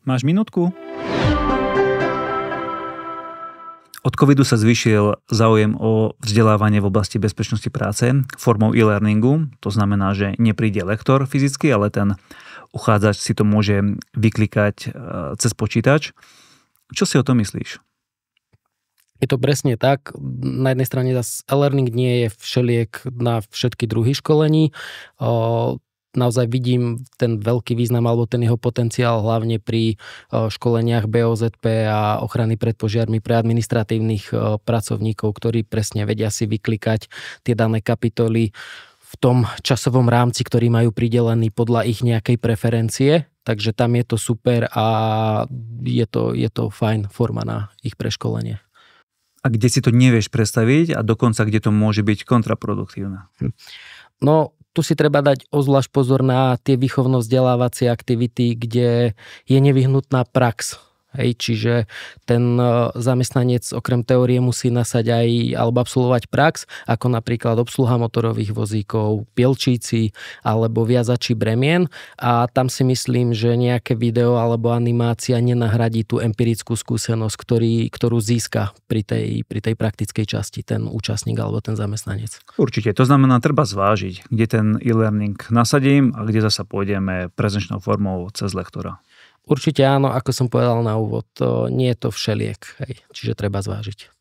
Máš minútku? Od covidu sa zvýšil záujem o vzdelávanie v oblasti bezpečnosti práce formou e-learningu. To znamená, že nepríde lektor fyzicky, ale ten uchádzač si to môže vyklikať cez počítač. Čo si o tom myslíš? Je to presne tak. Na jednej strane e-learning nie je všeliek na všetky druhy školení. Naozaj vidím ten veľký význam alebo ten jeho potenciál hlavne pri školeniach BOZP a ochrany pred požiarmi pre administratívnych pracovníkov, ktorí presne vedia si vyklikať tie dané kapitoly v tom časovom rámci, ktorý majú pridelený podľa ich nejakej preferencie. Takže tam je to super a je to fajn forma na ich preškolenie. A kde si to nevieš predstaviť a dokonca kde to môže byť kontraproduktívne? No, tu si treba dať ozvlášť pozor na tie výchovno-vzdelávacie aktivity, kde je nevyhnutná prax. Hej, čiže ten zamestnanec okrem teórie musí nasať aj alebo absolvovať prax, ako napríklad obsluha motorových vozíkov, pielčíci alebo viazači bremien a tam si myslím, že nejaké video alebo animácia nenahradí tú empirickú skúsenosť, ktorú získa pri tej praktickej časti ten účastník alebo ten zamestnanec. Určite, to znamená, treba zvážiť, kde ten e-learning nasadím a kde zasa pôjdeme prezenčnou formou cez lektora. Určite áno, ako som povedal na úvod, nie je to všeliek, hej, čiže treba zvážiť.